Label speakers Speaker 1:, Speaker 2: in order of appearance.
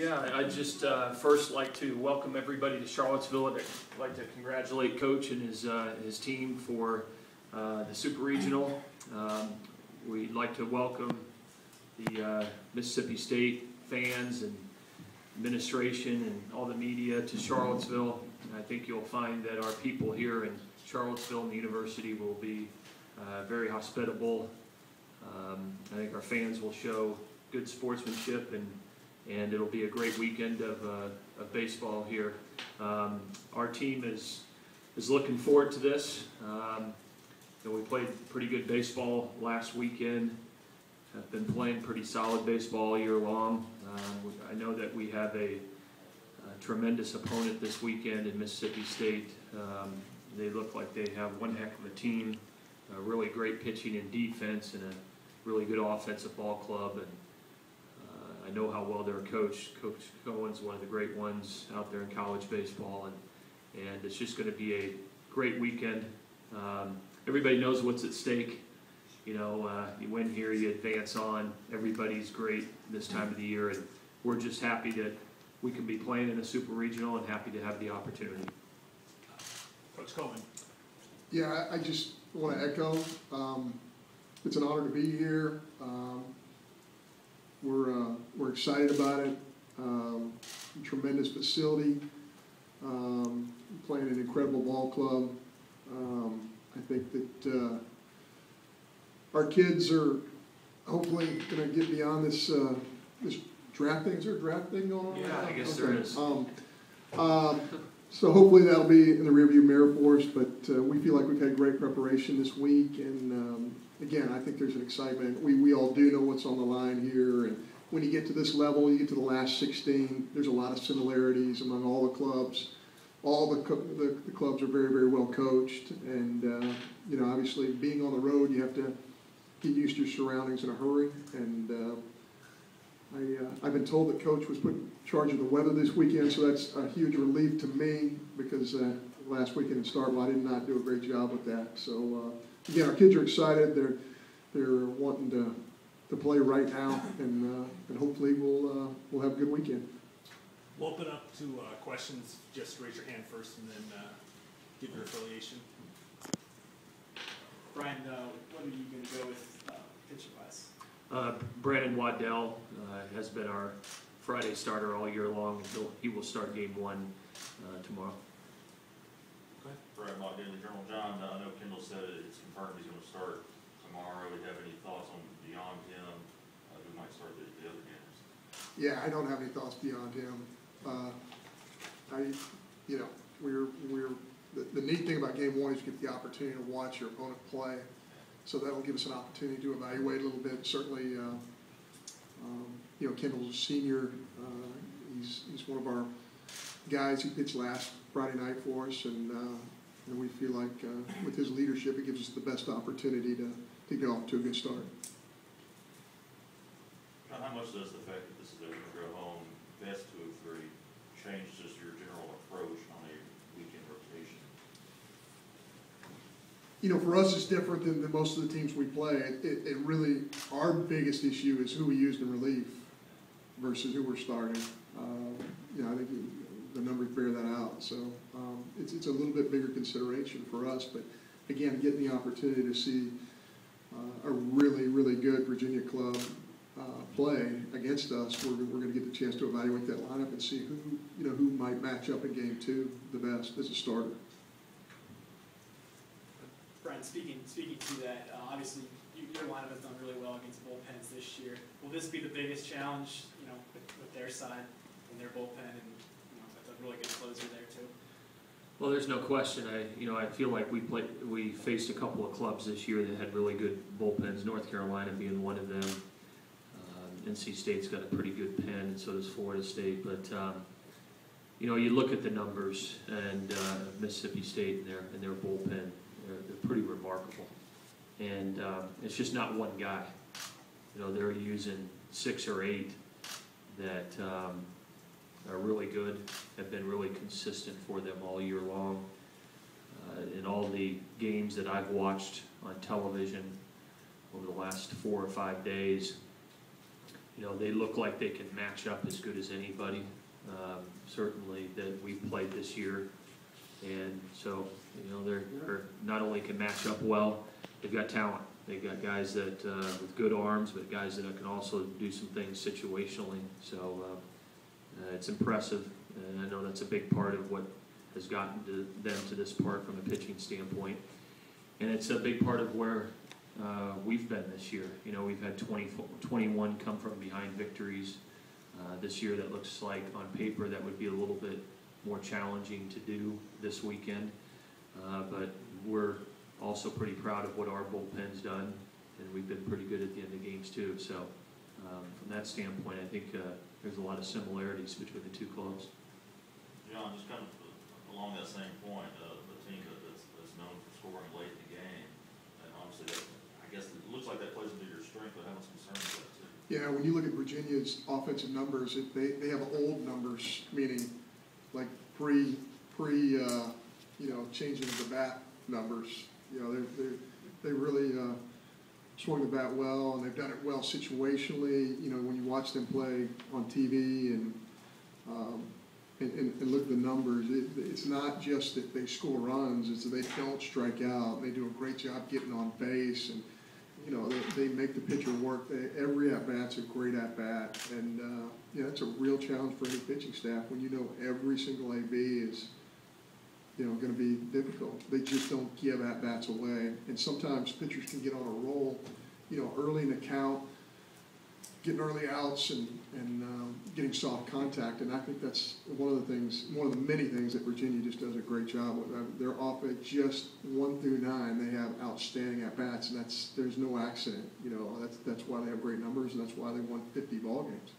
Speaker 1: Yeah, I'd just first like to welcome everybody to Charlottesville. I'd like to congratulate Coach and his team for the Super Regional. We'd like to welcome the Mississippi State fans and administration and all the media to Charlottesville. And I think you'll find that our people here in Charlottesville and the university will be very hospitable. I think our fans will show good sportsmanship, and it'll be a great weekend of baseball here. Our team is looking forward to this. We played pretty good baseball last weekend. Have been playing pretty solid baseball all year long. I know that we have a tremendous opponent this weekend in Mississippi State. They look like they have one heck of a team, really great pitching and defense, and a really good offensive ball club. And I know how well they're coached. Coach Cohen's one of the great ones out there in college baseball, and it's just going to be a great weekend. Everybody knows what's at stake. You know, you win here, you advance on. Everybody's great this time of the year, and we're just happy that we can be playing in a Super Regional and happy to have the opportunity.
Speaker 2: Coach Cohen.
Speaker 3: Yeah, I just want to echo. It's an honor to be here. We're excited about it. Tremendous facility. Playing an incredible ball club. I think that our kids are hopefully going to get beyond this this draft thing. Is there a draft thing going on?
Speaker 1: Yeah, I guess there is.
Speaker 3: So hopefully that'll be in the rearview mirror for us. But we feel like we've had great preparation this week, and again, I think there's an excitement. We all do know what's on the line here, and when you get to this level, you get to the last 16. There's a lot of similarities among all the clubs. All the clubs are very, very well coached, and you know, obviously being on the road, you have to get used to your surroundings in a hurry. And I've been told that Coach was put in charge of the weather this weekend, so that's a huge relief to me, because last weekend in Starkville I did not do a great job with that. So again, our kids are excited. They're wanting to play right now, and hopefully we'll have a good weekend.
Speaker 2: We'll open up to questions. Just raise your hand first and then give your affiliation.
Speaker 4: Brian, what are you going to go with pitching-wise?
Speaker 1: Brandon Waddell has been our Friday starter all year long. He will start game 1 tomorrow.
Speaker 2: Okay.
Speaker 5: Brad Mott, Daily Journal. John, I know Kendall said it's confirmed he's going to start tomorrow. Do you have any thoughts on beyond him who might start the other games?
Speaker 3: Yeah, I don't have any thoughts beyond him. You know, the neat thing about game 1 is you get the opportunity to watch your opponent play. So that'll give us an opportunity to evaluate a little bit. Certainly, you know, Kendall's a senior. He's one of our guys who pitched last Friday night for us, and we feel like with his leadership, it gives us the best opportunity to get off to a good start.
Speaker 5: John, how much does the fact that this is a go home best 2 of 3 change just your general approach on a weekend rotation?
Speaker 3: You know, for us, it's different than most of the teams we play. It really, our biggest issue is who we used in relief versus who we're starting. You know, I think the numbers bear that out. So it's a little bit bigger consideration for us. But again, getting the opportunity to see a really, really good Virginia club play against us, we're going to get the chance to evaluate that lineup and see who might match up in game 2 the best as a starter.
Speaker 4: Brian, speaking to that, obviously your lineup has done really well against bullpens this year. Will this be the biggest challenge, you know, with their side and their bullpen, and you know, that's a really good closer there too?
Speaker 1: Well, there's no question. I feel like we faced a couple of clubs this year that had really good bullpens. North Carolina being one of them. NC State's got a pretty good pen, and so does Florida State. But you know, you look at the numbers, and Mississippi State and their bullpen, they're pretty remarkable. And it's just not one guy. You know, they're using 6 or 8 that are really good, have been really consistent for them all year long. In all the games that I've watched on television over the last 4 or 5 days, you know, they look like they can match up as good as anybody, certainly that we've played this year. And so, you know, they're not only can match up well, they've got talent. They've got guys that, with good arms, but guys that can also do some things situationally. So it's impressive, and I know that's a big part of what has gotten to them to this part from a pitching standpoint. And it's a big part of where we've been this year. You know, we've had 21 come from behind victories. This year that looks like on paper that would be a little bit more challenging to do this weekend. But we're also pretty proud of what our bullpen's done, and we've been pretty good at the end of games too. So from that standpoint, I think there's a lot of similarities between the two clubs.
Speaker 5: John, just kind of along that same point, the team that's known for scoring late in the game, and obviously that, I guess it looks like that plays into your strength, but having some concerns with that too. Yeah,
Speaker 3: when you look at Virginia's offensive numbers, they have old numbers, meaning like pre changing of the bat numbers. You know, they really swung the bat well, and they've done it well situationally. You know, when you watch them play on TV and look at the numbers, it's not just that they score runs; it's that they don't strike out. They do a great job getting on base, and you know they make the pitcher work. Every at bat's a great at bat, and it's a real challenge for any pitching staff when you know every single AB is going to be difficult. They just don't give at bats away, and sometimes pitchers can get on a roll, early in the count, getting early outs and getting soft contact, and I think that's one of the many things that Virginia just does a great job with. Their offense, just 1 through 9, they have outstanding at bats, and there's no accident. That's why they have great numbers, and that's why they won 50 ball games.